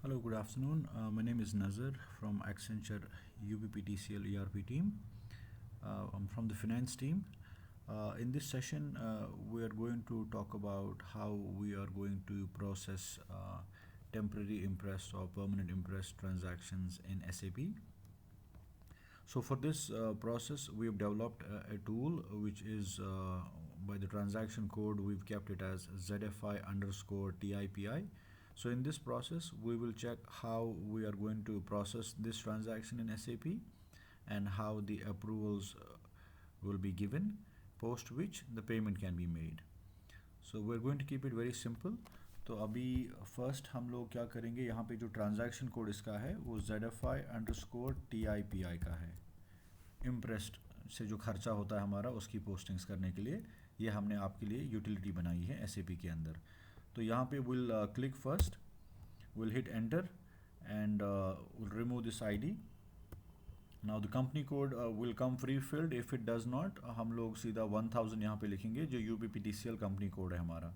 Hello, good afternoon. My name is Nazar from Accenture UBPTCL ERP team. I'm from the finance team. In this session, we are going to talk about how we are going to process temporary impress or permanent impress transactions in SAP. So for this process, we have developed a tool which is by the transaction code, we've kept it as ZFI underscore TIPI. So in this process, we will check how we are going to process this transaction in SAP and how the approvals will be given, post which the payment can be made. So we're going to keep it very simple. तो अभी first हम लोग क्या करेंगे, यहाँ पे जो transaction code इसका है वो ZFI अंडरस्कोर TIPI का है। इम्प्रेस्ड से जो खर्चा होता है हमारा उसकी पोस्टिंग्स करने के लिए ये हमने आपके लिए यूटिलिटी बनाई है SAP के अंदर। तो यहाँ पे will click first, will hit enter and will remove this ID। Now the company code will come free field, if it does not हम लोग सीधा 1000 यहाँ पे लिखेंगे जो UBPTCL कंपनी कोड है हमारा।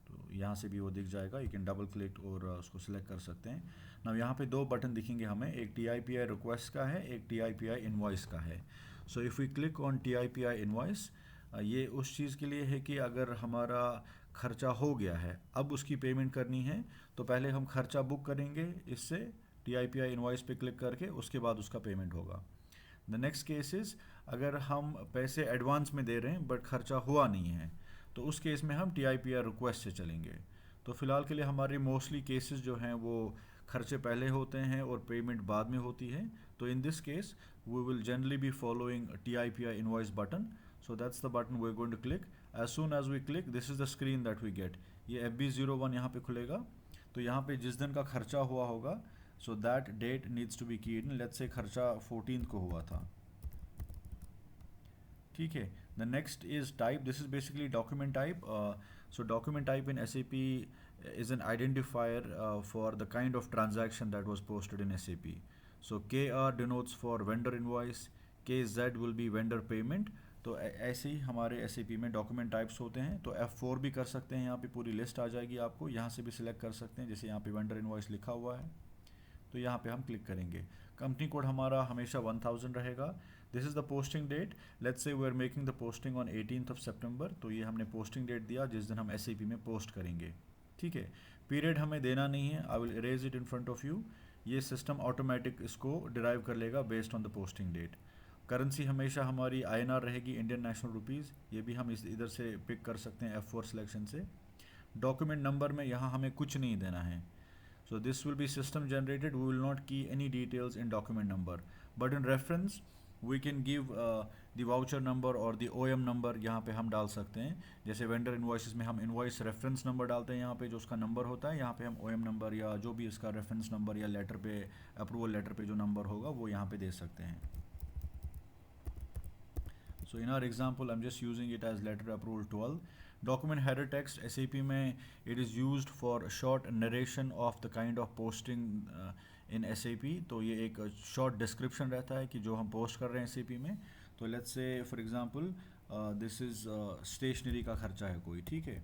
तो यहाँ से भी वो दिख जाएगा, यू कैन डबल क्लिक और उसको सिलेक्ट कर सकते हैं। ना यहाँ पे दो बटन दिखेंगे हमें, एक TIPI रिक्वेस्ट का है, एक TIPI इनवॉइस का है। So if we click on TIPI invoice, ये उस चीज़ के लिए है कि अगर हमारा खर्चा हो गया है अब उसकी पेमेंट करनी है तो पहले हम खर्चा बुक करेंगे इससे TIPI इनवॉइस पे क्लिक करके, उसके बाद उसका पेमेंट होगा। द नेक्स्ट केस इज़ अगर हम पैसे एडवांस में दे रहे हैं बट खर्चा हुआ नहीं है तो उस केस में हम TIPI रिक्वेस्ट से चलेंगे। तो फ़िलहाल के लिए हमारे मोस्टली केसेस जो हैं वो खर्चे पहले होते हैं और पेमेंट बाद में होती है। तो in this case we will generally be following TIPI invoice button. So that's the button we are going to click. As soon as we click this is the screen that we get. ये FB01 यहाँ पे खुलेगा। तो यहाँ पे जिस दिन का खर्चा हुआ होगा so that date needs to be keyed in. Let's say खर्चा 14 को हुआ था, ठीक है। The next is type, this is basically document type. So document type in SAP is an identifier for the kind of transaction that was posted in SAP. So KR denotes for vendor invoice, KZ will be vendor payment. तो ऐसे ही हमारे SAP में document types होते हैं। तो F4 भी कर सकते हैं, यहाँ पे पूरी लिस्ट आ जाएगी आपको, यहाँ से भी सिलेक्ट कर सकते हैं। जैसे यहाँ पे वेंडर इनवॉइस लिखा हुआ है तो यहाँ पे हम क्लिक करेंगे। कंपनी कोड हमारा हमेशा 1000 रहेगा। This is the posting date. Let's say we are making the posting on 18th of September. तो ये हमने पोस्टिंग डेट दिया जिस दिन हम SAP में पोस्ट करेंगे, ठीक है। पीरियड हमें देना नहीं है, I will erase it in front of you. ये सिस्टम ऑटोमेटिक इसको डिराइव कर लेगा based on the posting date. Currency हमेशा हमारी INR रहेगी, इंडियन नेशनल रुपीज़। ये भी हम इस इधर से पिक कर सकते हैं F4 सिलेक्शन से। डॉक्यूमेंट नंबर में यहाँ हमें कुछ नहीं देना है। So this will be system generated. We will not key any details in document number, but in reference we can give the voucher number or the OM number यहाँ पे हम डाल सकते हैं। जैसे वेंडर इन्वॉइसेस में हम इन्वॉइस रेफरेंस नंबर डालते हैं, यहाँ पे जो उसका नंबर होता है, यहाँ पे हम OM नंबर या जो भी इसका रेफरेंस नंबर या लेटर पे अप्रूवल लेटर पे जो नंबर होगा वो यहाँ पे दे सकते हैं। So in our example, I'm just using it as letter approval 12. Document header text SAP में it is used for short narration of the kind of posting in SAP. तो ये एक short description रहता है कि जो हम post कर रहे हैं SAP में। तो let's say for example this is stationery का खर्चा है कोई, ठीक है।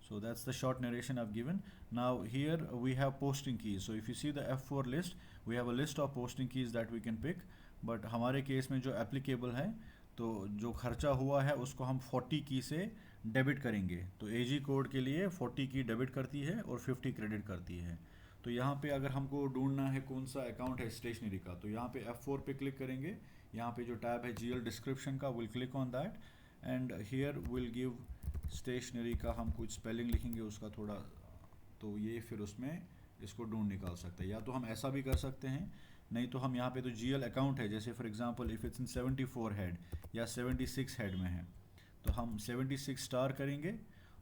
So that's the short narration I've given. Now here we have posting keys. So if you see the F4 list, we have a list of posting keys that we can pick. But हमारे case में जो applicable है तो जो खर्चा हुआ है उसको हम 40 की से डेबिट करेंगे। तो AG कोड के लिए 40 की डेबिट करती है और 50 क्रेडिट करती है। तो यहाँ पे अगर हमको ढूंढना है कौन सा अकाउंट है स्टेशनरी का, तो यहाँ पे F4 पे क्लिक करेंगे। यहाँ पे जो टैब है GL डिस्क्रिप्शन का, will click on that and here will give stationery का हम कुछ स्पेलिंग लिखेंगे उसका थोड़ा, तो ये फिर उसमें इसको ढूंढ निकाल सकते हैं। या तो हम ऐसा भी कर सकते हैं, नहीं तो हम यहाँ पे तो GL अकाउंट है, जैसे for example if it's in 74 head या 76 हेड में है तो हम 76 स्टार करेंगे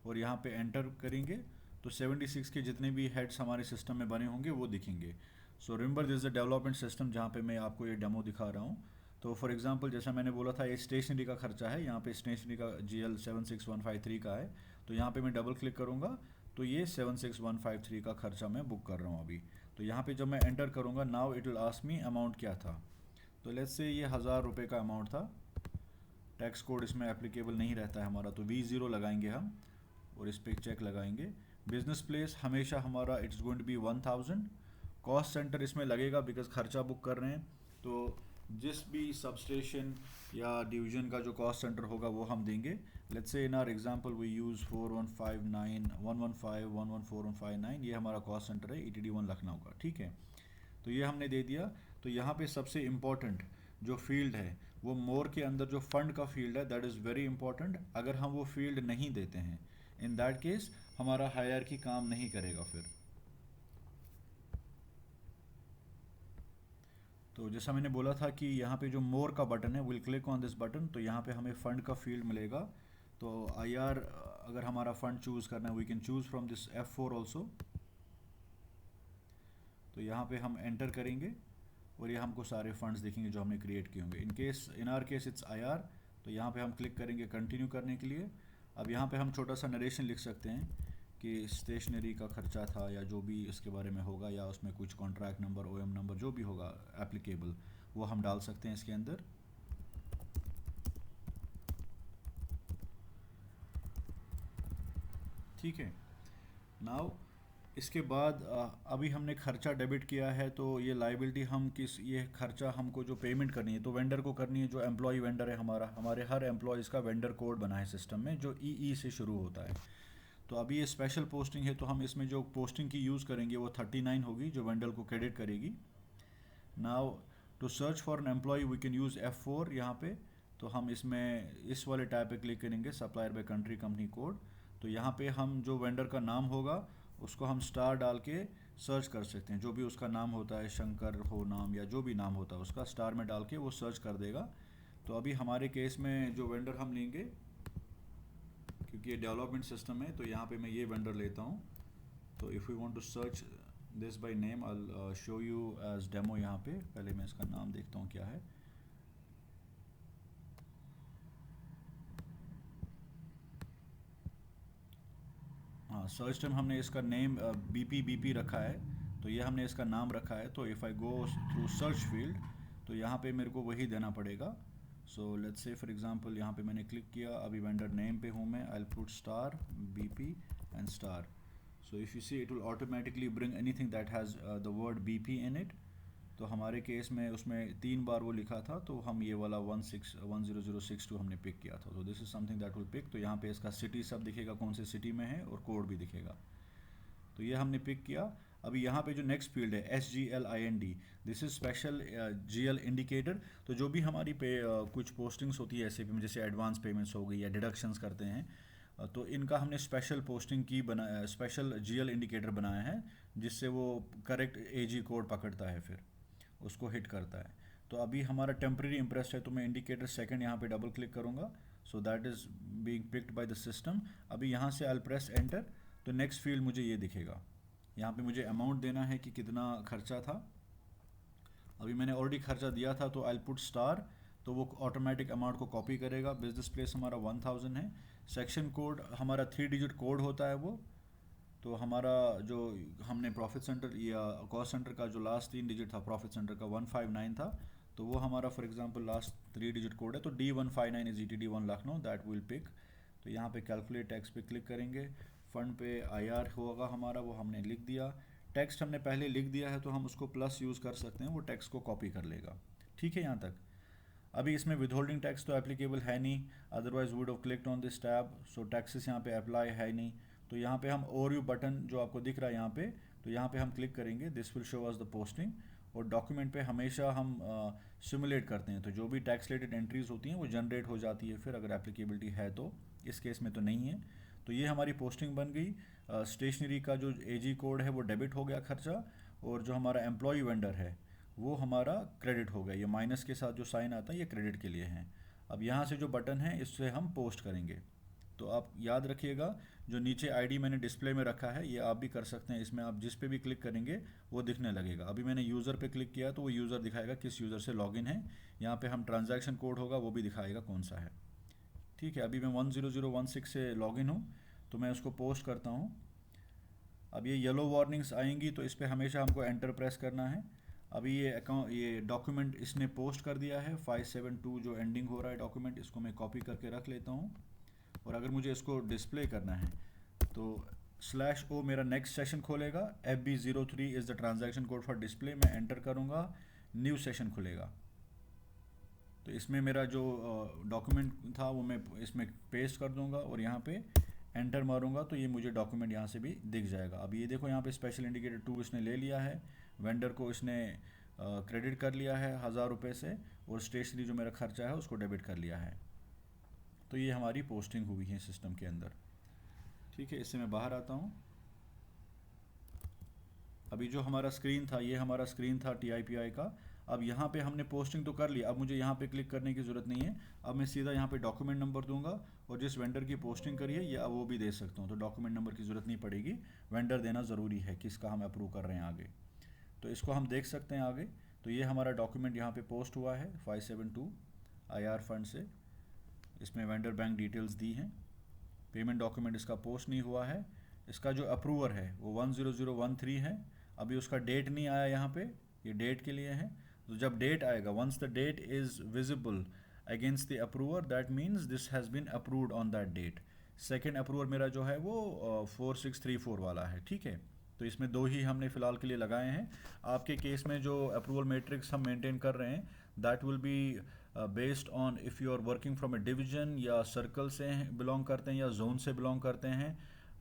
और यहाँ पे एंटर करेंगे तो 76 के जितने भी हेड्स हमारे सिस्टम में बने होंगे वो दिखेंगे। So remember this is the development system जहाँ पे मैं आपको ये डेमो दिखा रहा हूँ। तो फॉर एग्जांपल जैसा मैंने बोला था ये स्टेशनरी का खर्चा है, यहाँ पे स्टेशनरी का GL 76153 का है। तो यहाँ पे मैं डबल क्लिक करूँगा तो ये 76153 का खर्चा मैं बुक कर रहा हूँ अभी। तो यहाँ पे जब मैं एंटर करूँगा now it will ask me amount क्या था। तो लेट्स से ये 1000 रुपये का अमाउंट था। टैक्स कोड इसमें एप्लीकेबल नहीं रहता है हमारा, तो V0 लगाएंगे हम और इस पर चेक लगाएंगे। बिजनेस प्लेस हमेशा हमारा it's going to be 1000। Cost centre इसमें लगेगा बिकॉज खर्चा बुक कर रहे हैं, तो जिस भी सबस्टेशन या डिवीजन का जो कॉस्ट सेंटर होगा वो हम देंगे। Let's say in our example we use 4159 115 114159, ये हमारा कॉस्ट सेंटर है ETD1 लखनऊ का, ठीक है। तो ये हमने दे दिया। तो यहाँ पे सबसे इम्पॉर्टेंट जो फील्ड है वो मोर के अंदर जो फंड का फील्ड है, दैट इज़ वेरी इंपॉर्टेंट। अगर हम वो फील्ड नहीं देते हैं, इन दैट केस हमारा हायरार्की काम नहीं करेगा फिर। तो जैसा मैंने बोला था कि यहाँ पे जो मोर का बटन है, will click on this button, तो यहाँ पे हमें फ़ंड का फील्ड मिलेगा। तो IR अगर हमारा फ़ंड चूज़ करना है, we can choose from this F4 also. तो यहाँ पे हम एंटर करेंगे और ये हमको सारे फंड्स दिखेंगे जो हमने क्रिएट किए होंगे। इन आर केस इट्स IR, तो यहाँ पे हम क्लिक करेंगे कंटिन्यू करने के लिए। अब यहाँ पे हम छोटा सा नरेशन लिख सकते हैं कि स्टेशनरी का खर्चा था या जो भी इसके बारे में होगा, या उसमें कुछ कॉन्ट्रैक्ट नंबर, OM नंबर जो भी होगा एप्लीकेबल, वो हम डाल सकते हैं इसके अंदर। ठीक है। नाउ इसके बाद अभी हमने खर्चा डेबिट किया है, तो ये लाइबिलिटी हम ये खर्चा हमको जो पेमेंट करनी है तो वेंडर को करनी है। जो एम्प्लॉय वेंडर है हमारे हर एम्प्लॉयज़ का वेंडर कोड बना है सिस्टम में जो EE से शुरू होता है। तो अभी ये स्पेशल पोस्टिंग है, तो हम इसमें जो पोस्टिंग की यूज़ करेंगे वो 39 होगी जो वेंडर को क्रेडिट करेगी। Now to search for an employee we can use F4 यहाँ पे। तो हम इसमें इस वाले टैब पे क्लिक करेंगे, supplier by country company code. तो यहाँ पे हम जो वेंडर का नाम होगा उसको हम स्टार डाल के सर्च कर सकते हैं। जो भी उसका नाम होता है, शंकर हो नाम या जो भी नाम होता है उसका स्टार में डाल के वो सर्च कर देगा। तो अभी हमारे केस में जो वेंडर हम लेंगे, क्योंकि ये डेवलपमेंट सिस्टम है, तो यहाँ पे मैं ये वेंडर लेता हूँ। तो if you want to search this by name, I show you as demo. यहाँ पे पहले मैं इसका नाम देखता हूँ क्या है। हाँ, सर्च टर्म हमने इसका नेम BP रखा है, तो ये हमने इसका नाम रखा है। तो if I go through search field, तो यहाँ पे मेरे को वही देना पड़ेगा। So let's say for example यहाँ पे मैंने क्लिक किया, अभी वेंडर नेम पे हूँ मैं, I will put star BP and star. So if you see it will automatically bring anything that has the word BP in it. तो हमारे केस में उसमें 3 बार वो लिखा था, तो हम ये वाला 10062 हमने पिक किया था। तो this is something that will pick. तो यहाँ पे इसका सिटी सब दिखेगा, कौन से सिटी में है, और कोड भी दिखेगा। तो ये हमने पिक किया। अभी यहाँ पे जो नेक्स्ट फील्ड है SGLIND, this is special GL indicator. तो जो भी हमारी कुछ पोस्टिंग्स होती है SAP में, जैसे एडवांस पेमेंट्स हो गई या डिडक्शंस करते हैं, तो इनका हमने स्पेशल पोस्टिंग की स्पेशल GL इंडिकेटर बनाया है, जिससे वो करेक्ट AG कोड पकड़ता है, फिर उसको हिट करता है। तो अभी हमारा टेम्प्रेरी इम्प्रेस है, तो मैं इंडिकेटर सेकंड यहाँ पे डबल क्लिक करूँगा। So that is being picked by the system. अभी यहाँ से आई प्रेस एंटर, तो नेक्स्ट फील्ड मुझे ये दिखेगा। यहाँ पे मुझे अमाउंट देना है कि कितना खर्चा था। अभी मैंने ऑलरेडी खर्चा दिया था, तो आई पुट स्टार, तो वो ऑटोमेटिक अमाउंट को कॉपी करेगा। बिजनेस प्लेस हमारा 1000 है। सेक्शन कोड हमारा 3 डिजिट कोड होता है वो। तो हमारा जो हमने प्रॉफिट सेंटर या कॉस्ट सेंटर का जो लास्ट 3 डिजिट था, प्रॉफिट सेंटर का 159 था, तो वो हमारा for example last 3 digit code है। तो D159 is ETD1 Lucknow, that will pick. तो यहाँ पे कैलकुलेट टैक्स पे क्लिक करेंगे। फंड पे IR होगा हमारा, वो हमने लिख दिया। टेक्स्ट हमने पहले लिख दिया है, तो हम उसको प्लस यूज़ कर सकते हैं, वो टेक्स्ट को कॉपी कर लेगा। ठीक है यहाँ तक। अभी इसमें विदहोल्डिंग टैक्स तो एप्लीकेबल है नहीं, otherwise would have clicked on this tab. So taxes यहाँ पे अप्लाई है नहीं। तो यहाँ पे हम ओवरव्यू बटन जो आपको दिख रहा है यहाँ पे, तो यहाँ पे हम क्लिक करेंगे, this will show us the posting. और डॉक्यूमेंट पे हमेशा हम सिमुलेट करते हैं, तो जो भी टैक्स रिलेटेड एंट्रीज होती हैं वो जनरेट हो जाती है फिर, अगर एप्लीकेबिलिटी है तो। इस केस में तो नहीं है। तो ये हमारी पोस्टिंग बन गई। स्टेशनरी का जो AG कोड है वो डेबिट हो गया खर्चा, और जो हमारा एम्प्लॉय वेंडर है वो हमारा क्रेडिट हो गया। ये माइनस के साथ जो साइन आता है ये क्रेडिट के लिए है। अब यहाँ से जो बटन है इससे हम पोस्ट करेंगे। तो आप याद रखिएगा, जो नीचे ID मैंने डिस्प्ले में रखा है ये आप भी कर सकते हैं। इसमें आप जिस पे भी क्लिक करेंगे वो दिखने लगेगा। अभी मैंने यूज़र पे क्लिक किया, तो वो यूज़र दिखाएगा किस यूज़र से लॉगिन है। यहाँ पे हम ट्रांजैक्शन कोड होगा वो भी दिखाएगा कौन सा है। ठीक है। अभी मैं 10016 से लॉगिन हूँ, तो मैं उसको पोस्ट करता हूँ। अब ये येलो वार्निंग्स आएंगी, तो इस पर हमेशा हमको एंटर प्रेस करना है। अभी ये डॉक्यूमेंट इसने पोस्ट कर दिया है 572 जो एंडिंग हो रहा है डॉक्यूमेंट, इसको मैं कॉपी करके रख लेता हूँ। और अगर मुझे इसको डिस्प्ले करना है, तो /O मेरा नेक्स्ट सेशन खोलेगा, FB03 is the transaction code for display, मैं एंटर करूँगा, न्यू सेशन खुलेगा। तो इसमें मेरा जो डॉक्यूमेंट था वो मैं इसमें पेस्ट कर दूंगा और यहाँ पे एंटर मारूंगा तो ये मुझे डॉक्यूमेंट यहाँ से भी दिख जाएगा। अब ये देखो यहाँ पे स्पेशल इंडिकेटर 2 इसने ले लिया है, वेंडर को इसने क्रेडिट कर लिया है 1000 रुपये से, और स्टेशनरी जो मेरा खर्चा है उसको डेबिट कर लिया है। तो ये हमारी पोस्टिंग हुई है सिस्टम के अंदर। ठीक है, इससे मैं बाहर आता हूँ। अभी जो हमारा स्क्रीन था, ये हमारा स्क्रीन था TIPI का। अब यहाँ पे हमने पोस्टिंग तो कर लिया, अब मुझे यहाँ पे क्लिक करने की ज़रूरत नहीं है। अब मैं सीधा यहाँ पे डॉक्यूमेंट नंबर दूंगा और जिस वेंडर की पोस्टिंग करी है या वो भी दे सकता हूँ, तो डॉक्यूमेंट नंबर की ज़रूरत नहीं पड़ेगी, वेंडर देना ज़रूरी है किसका हम अप्रूव कर रहे हैं आगे। तो इसको हम देख सकते हैं आगे। तो ये हमारा डॉक्यूमेंट यहाँ पे पोस्ट हुआ है 572 IR फंड से, इसमें वेंडर बैंक डिटेल्स दी हैं। पेमेंट डॉक्यूमेंट इसका पोस्ट नहीं हुआ है। इसका जो अप्रूवर है वो 10013 है, अभी उसका डेट नहीं आया यहाँ पे, ये डेट के लिए है। तो जब डेट आएगा, once the date is visible against the approver, that means this has been approved on that date. Second approver मेरा जो है वो 4634 वाला है। ठीक है, तो इसमें 2 ही हमने फ़िलहाल के लिए लगाए हैं। आपके केस में जो अप्रूवल मैट्रिक्स हम मेंटेन कर रहे हैं, that will be based on if you are working from a division या सर्कल से बिलोंग करते हैं या जोन से बिलोंग करते हैं,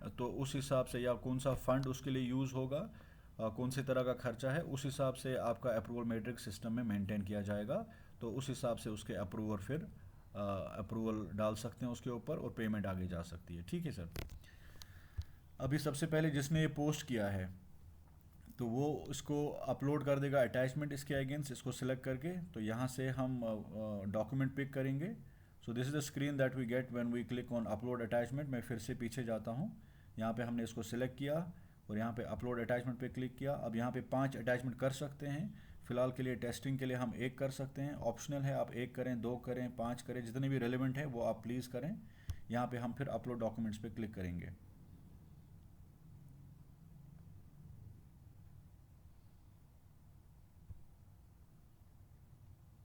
तो उस हिसाब से, या कौन सा फ़ंड उसके लिए यूज़ होगा, कौन से तरह का खर्चा है, उस हिसाब से आपका अप्रूवल मैट्रिक्स सिस्टम में मेंटेन किया जाएगा। तो उस हिसाब से उसके अप्रूवर फिर अप्रूवल डाल सकते हैं उसके ऊपर और पेमेंट आगे जा सकती है। ठीक है सर। अभी सबसे पहले जिसने ये पोस्ट किया है तो वो इसको अपलोड कर देगा अटैचमेंट इसके अगेंस्ट, इसको सिलेक्ट करके। तो यहाँ से हम डॉक्यूमेंट पिक करेंगे। So this is the screen that we get when we click on upload attachment. मैं फिर से पीछे जाता हूँ, यहाँ पे हमने इसको सिलेक्ट किया और यहाँ पे अपलोड अटैचमेंट पे क्लिक किया। अब यहाँ पे 5 अटैचमेंट कर सकते हैं। फ़िलहाल के लिए टेस्टिंग के लिए हम 1 कर सकते हैं, ऑप्शनल है, आप 1 करें, 2 करें, 5 करें, जितने भी रेलिवेंट है वो आप प्लीज़ करें। यहाँ पे हम फिर अपलोड डॉक्यूमेंट्स पे क्लिक करेंगे।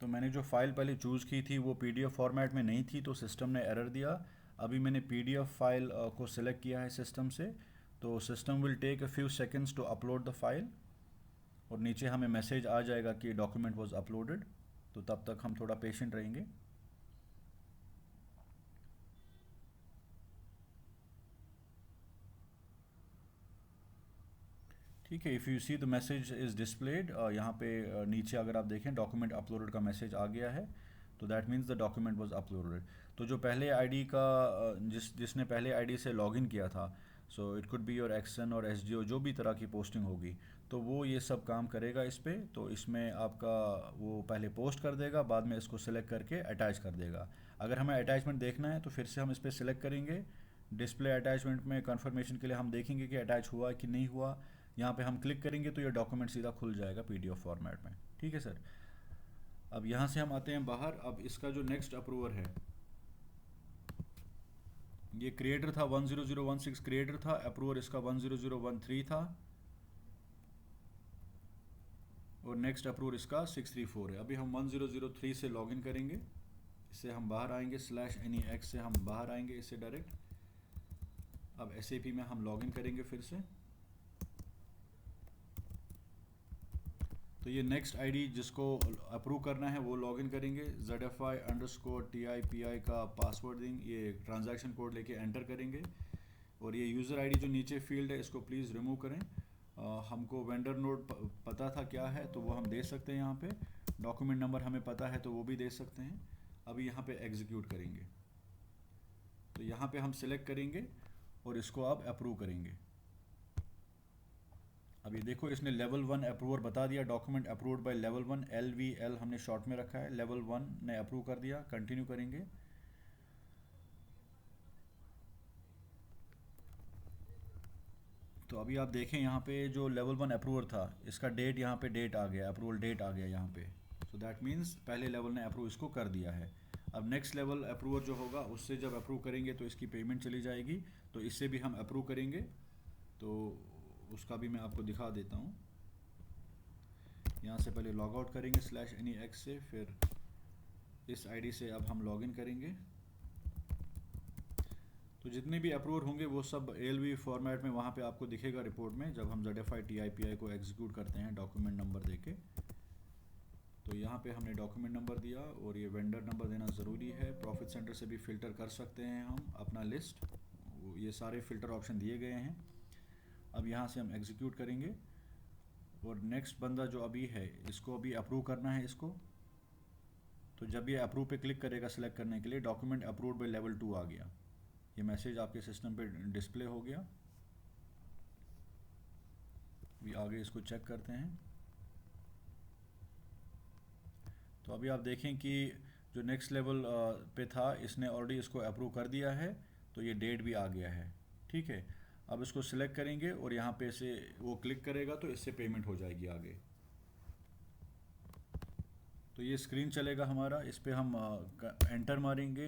तो मैंने जो फ़ाइल पहले चूज़ की थी वो PDF फॉर्मेट में नहीं थी, तो सिस्टम ने एरर दिया। अभी मैंने PDF फाइल को सिलेक्ट किया है सिस्टम से, तो system will take a few seconds to upload the file और नीचे हमें मैसेज आ जाएगा कि डॉक्यूमेंट वाज अपलोडेड। तो तब तक हम थोड़ा पेशेंट रहेंगे। ठीक है, if you see the message is displayed, यहाँ पे नीचे अगर आप देखें डॉक्यूमेंट अपलोडेड का मैसेज आ गया है, तो that means the document was uploaded. तो जो पहले आईडी का जिसने पहले आईडी से लॉगिन किया था, so it could be your action और SGO, जो भी तरह की पोस्टिंग होगी, तो वो ये सब काम करेगा इस पर। तो इसमें आपका वो पहले पोस्ट कर देगा, बाद में इसको सिलेक्ट करके अटैच कर देगा। अगर हमें अटैचमेंट देखना है तो फिर से हम इस पर सिलेक्ट करेंगे। डिस्प्ले अटैचमेंट में कंफर्मेशन के लिए हम देखेंगे कि अटैच हुआ कि नहीं हुआ। यहाँ पे हम क्लिक करेंगे तो ये डॉक्यूमेंट सीधा खुल जाएगा PDF फॉर्मेट में। ठीक है सर। अब यहाँ से हम आते हैं बाहर। अब इसका जो नेक्स्ट अप्रूवर है, ये क्रिएटर था 10016 क्रिएटर था, अप्रूवर इसका 10013 था और नेक्स्ट अप्रूवर इसका 634 है। अभी हम 1003 से लॉगिन करेंगे, इससे हम बाहर आएंगे, /NEX से हम बाहर आएंगे इससे डायरेक्ट। अब SAP में हम लॉगिन करेंगे फिर से। तो ये नेक्स्ट आईडी जिसको अप्रूव करना है वो लॉगिन करेंगे, ZFI_TIPI का पासवर्ड देंगे, ये ट्रांजैक्शन कोड लेके एंटर करेंगे और ये यूज़र आईडी जो नीचे फील्ड है इसको प्लीज़ रिमूव करें। हमको वेंडर नोड पता था क्या है तो वो हम दे सकते हैं यहाँ पे। डॉक्यूमेंट नंबर हमें पता है तो वो भी दे सकते हैं। अभी यहाँ पे एग्जीक्यूट करेंगे, तो यहाँ पे हम सिलेक्ट करेंगे और इसको आप अप्रूव करेंगे। अब ये देखो इसने लेवल 1 अप्रूवर बता दिया, document approved by level 1, LVL हमने शॉर्ट में रखा है। लेवल 1 ने अप्रूव कर दिया, कंटिन्यू करेंगे। तो अभी आप देखें यहाँ पे जो लेवल 1 अप्रूवर था, इसका डेट यहाँ पे डेट आ गया, अप्रूवल डेट आ गया यहाँ पे। सो दैट मीन्स पहले लेवल ने अप्रूव इसको कर दिया है। अब नेक्स्ट लेवल अप्रूवर जो होगा उससे जब अप्रूव करेंगे तो इसकी पेमेंट चली जाएगी, तो इससे भी हम अप्रूव करेंगे। तो उसका भी मैं आपको दिखा देता हूँ। यहाँ से पहले लॉग आउट करेंगे /NEX से, फिर इस आईडी से अब हम लॉगिन करेंगे। तो जितने भी अप्रूवर होंगे वो सब ALV फॉर्मेट में वहाँ पे आपको दिखेगा रिपोर्ट में, जब हम ZFI TIPI को एग्जीक्यूट करते हैं डॉक्यूमेंट नंबर देके। तो यहाँ पे हमने डॉक्यूमेंट नंबर दिया और ये वेंडर नंबर देना ज़रूरी है। प्रॉफिट सेंटर से भी फ़िल्टर कर सकते हैं हम अपना लिस्ट, ये सारे फ़िल्टर ऑप्शन दिए गए हैं। अब यहाँ से हम एग्जीक्यूट करेंगे और नेक्स्ट बंदा जो अभी है इसको अभी अप्रूव करना है इसको। तो जब ये अप्रूव पे क्लिक करेगा सिलेक्ट करने के लिए, डॉक्यूमेंट अप्रूव्ड बाय लेवल 2 आ गया, ये मैसेज आपके सिस्टम पे डिस्प्ले हो गया। अभी आगे इसको चेक करते हैं। तो अभी आप देखें कि जो नेक्स्ट लेवल पे था इसने ऑलरेडी इसको अप्रूव कर दिया है, तो ये डेट भी आ गया है। ठीक है, अब इसको सिलेक्ट करेंगे और यहाँ पे से वो क्लिक करेगा तो इससे पेमेंट हो जाएगी आगे। तो ये स्क्रीन चलेगा हमारा, इस पर हम एंटर मारेंगे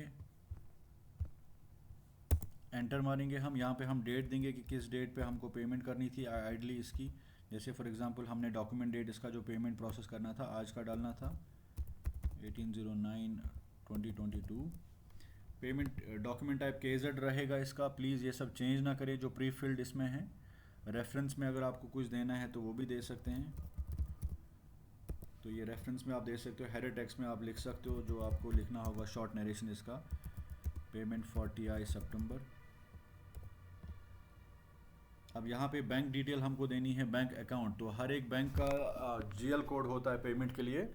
हम। यहाँ पे हम डेट देंगे कि किस डेट पे हमको पेमेंट करनी थी आइडली इसकी। जैसे फॉर एग्जांपल हमने डॉक्यूमेंट डेट इसका जो पेमेंट प्रोसेस करना था आज का डालना था 18/09/2022। पेमेंट डॉक्यूमेंट टाइप KZ रहेगा इसका। प्लीज़ ये सब चेंज ना करें जो प्री फिल्ड इसमें है। रेफरेंस में अगर आपको कुछ देना है तो वो भी दे सकते हैं। तो ये रेफरेंस में आप दे सकते हो, हेडर टेक्स्ट में आप लिख सकते हो जो आपको लिखना होगा, शॉर्ट नरेशन इसका, पेमेंट फॉर TI सितंबर। अब यहाँ पे बैंक डिटेल हमको देनी है, बैंक अकाउंट। तो हर एक बैंक का GL कोड होता है पेमेंट के लिए,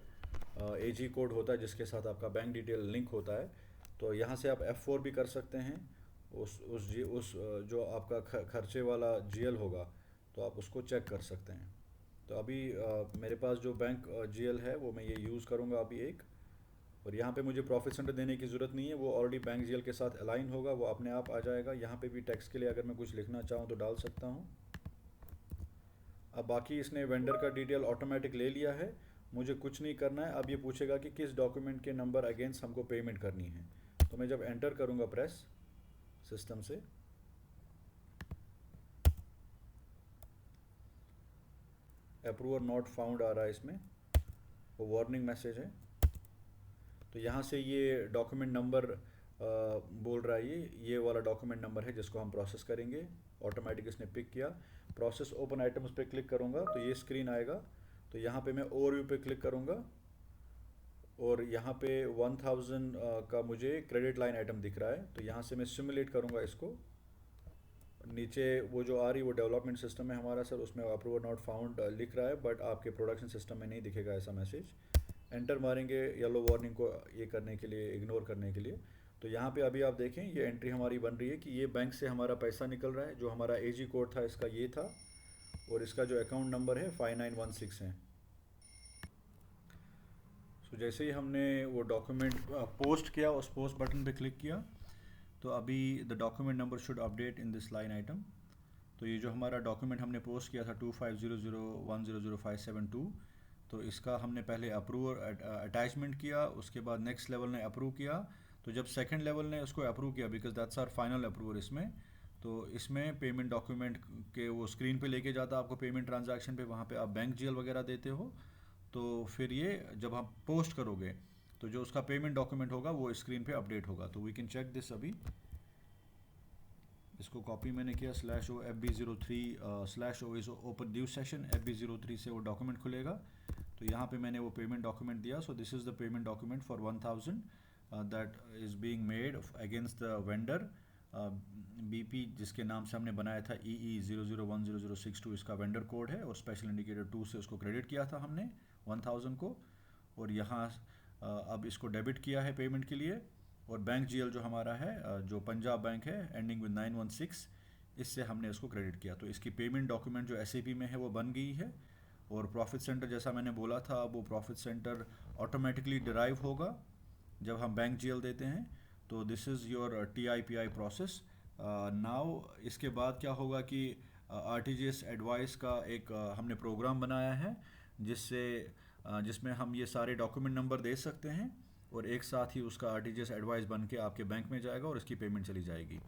AG कोड होता है जिसके साथ आपका बैंक डिटेल लिंक होता है। तो यहाँ से आप F4 भी कर सकते हैं। उस जो आपका खर्चे वाला GL होगा तो आप उसको चेक कर सकते हैं। तो अभी मेरे पास जो बैंक GL है वो मैं ये यूज़ करूँगा अभी एक। और यहाँ पे मुझे प्रॉफिट सेंटर देने की ज़रूरत नहीं है, वो ऑलरेडी बैंक GL के साथ अलाइन होगा, वो अपने आप आ जाएगा। यहाँ पे भी टैक्स के लिए अगर मैं कुछ लिखना चाहूँ तो डाल सकता हूँ। अब बाकी इसने वेंडर का डिटेल ऑटोमेटिक ले लिया है, मुझे कुछ नहीं करना है। अब ये पूछेगा कि किस डॉक्यूमेंट के नंबर अगेंस्ट हमको पेमेंट करनी है। तो मैं जब एंटर करूँगा प्रेस सिस्टम से, अप्रूवर नॉट फाउंड आ रहा है इसमें, वो वार्निंग मैसेज है। तो यहाँ से ये डॉक्यूमेंट नंबर बोल रहा है, ये वाला डॉक्यूमेंट नंबर है जिसको हम प्रोसेस करेंगे। ऑटोमेटिक इसने पिक किया। प्रोसेस ओपन आइटम्स पे क्लिक करूँगा तो ये स्क्रीन आएगा। तो यहाँ पे मैं ओवरव्यू पे क्लिक करूँगा और यहाँ पे 1000 का मुझे क्रेडिट लाइन आइटम दिख रहा है। तो यहाँ से मैं सिमुलेट करूँगा इसको। नीचे वो जो आ रही वो डेवलपमेंट सिस्टम है हमारा सर, उसमें अप्रूवर नॉट फाउंड लिख रहा है, बट आपके प्रोडक्शन सिस्टम में नहीं दिखेगा ऐसा मैसेज। एंटर मारेंगे येलो वार्निंग को ये करने के लिए, इग्नोर करने के लिए। तो यहाँ पे अभी आप देखें ये एंट्री हमारी बन रही है कि ये बैंक से हमारा पैसा निकल रहा है। जो हमारा AG कोड था इसका ये था और इसका जो अकाउंट नंबर है 5916 है। तो जैसे ही हमने वो डॉक्यूमेंट पोस्ट किया, उस पोस्ट बटन पे क्लिक किया, तो अभी the document number should update in this line item. तो ये जो हमारा डॉक्यूमेंट हमने पोस्ट किया था 2500100572, तो इसका हमने पहले अप्रूवर अटैचमेंट किया, उसके बाद नेक्स्ट लेवल ने अप्रूव किया। तो जब सेकंड लेवल ने उसको अप्रूव किया, because that's our final approver इसमें, तो इसमें पेमेंट डॉक्यूमेंट के वो स्क्रीन पे लेके जाता आपको पेमेंट ट्रांजैक्शन पे, वहाँ पे आप बैंक GL वगैरह देते हो। तो फिर ये जब आप पोस्ट करोगे तो जो उसका पेमेंट डॉक्यूमेंट होगा वो स्क्रीन पे अपडेट होगा। तो वी कैन चेक दिस। अभी इसको कॉपी मैंने किया /o FB03 /o is open new session, FB03 से वो डॉक्यूमेंट खुलेगा। तो यहाँ पे मैंने वो पेमेंट डॉक्यूमेंट दिया। सो this is the payment document for 1000 that is being made against the vendor BP, जिसके नाम से हमने बनाया था EE00100062 इसका वेंडर कोड है, और स्पेशल इंडिकेटर 2 से उसको क्रेडिट किया था हमने 1000 को। और यहाँ अब इसको डेबिट किया है पेमेंट के लिए। और बैंक GL जो हमारा है जो पंजाब बैंक है एंडिंग विद 916, इससे हमने इसको क्रेडिट किया। तो इसकी पेमेंट डॉक्यूमेंट जो SAP में है वो बन गई है। और प्रॉफिट सेंटर जैसा मैंने बोला था, वो प्रॉफिट सेंटर ऑटोमेटिकली डिराइव होगा जब हम बैंक GL देते हैं। तो this is your TIPI process. Now इसके बाद क्या होगा कि RTGS एडवाइस का एक हमने प्रोग्राम बनाया है जिसमें हम ये सारे डॉक्यूमेंट नंबर दे सकते हैं और एक साथ ही उसका RTGS एडवाइस बन के आपके बैंक में जाएगा और इसकी पेमेंट चली जाएगी।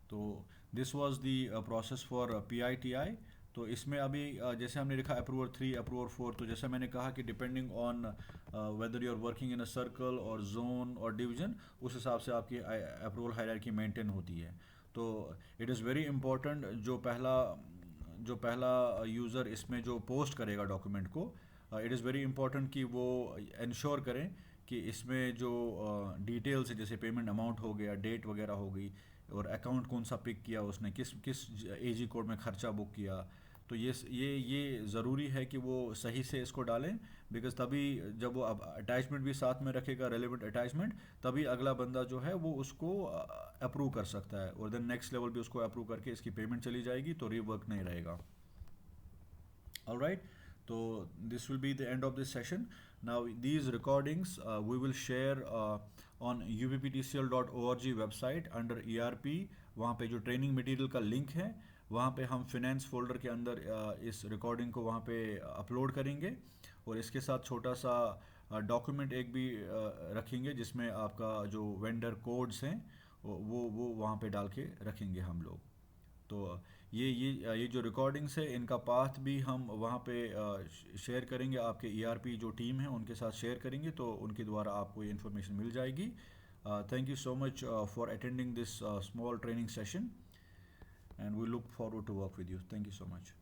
तो this was the process for PITI। तो इसमें अभी जैसे हमने लिखा अप्रूवर 3 अप्रूवर 4, तो जैसे मैंने कहा कि depending on whether you are working in a circle और जोन और डिवीजन, उस हिसाब से आपकी अप्रूवल हायरार्की मेंटेन होती है। तो इट इज़ वेरी इंपॉर्टेंट, जो पहला यूज़र इसमें जो पोस्ट करेगा डॉक्यूमेंट को, इट इज़ वेरी इंपॉर्टेंट कि वो इंश्योर करें कि इसमें जो डिटेल्स है, जैसे पेमेंट अमाउंट हो गया, डेट वगैरह हो गई, और अकाउंट कौन सा पिक किया उसने, किस किस एजी कोड में खर्चा बुक किया, तो ये ज़रूरी है कि वो सही से इसको डालें। बिकॉज तभी जब वो अब अटैचमेंट भी साथ में रखेगा, रेलिवेंट अटैचमेंट, तभी अगला बंदा जो है वो उसको अप्रूव कर सकता है, और देन नेक्स्ट लेवल भी उसको अप्रूव करके इसकी पेमेंट चली जाएगी, तो रीवर्क नहीं रहेगा। All right, so this will be the end of this session. Now these recordings we will share on upptcl.org website under ERP। वहाँ पे जो ट्रेनिंग मटेरियल का लिंक है, वहाँ पे हम फिनेंस फोल्डर के अंदर इस रिकॉर्डिंग को वहाँ पे अपलोड करेंगे, और इसके साथ छोटा सा डॉक्यूमेंट एक भी रखेंगे जिसमें आपका जो वेंडर कोड्स हैं वो वहाँ पे डाल के रखेंगे हम लोग। तो ये जो रिकॉर्डिंग्स है, इनका पाथ भी हम वहाँ पे शेयर करेंगे, आपके ईआरपी जो टीम है उनके साथ शेयर करेंगे, तो उनके द्वारा आपको ये इन्फॉर्मेशन मिल जाएगी। Thank you so much for attending this small training session, and we look forward to work with you. Thank you so much.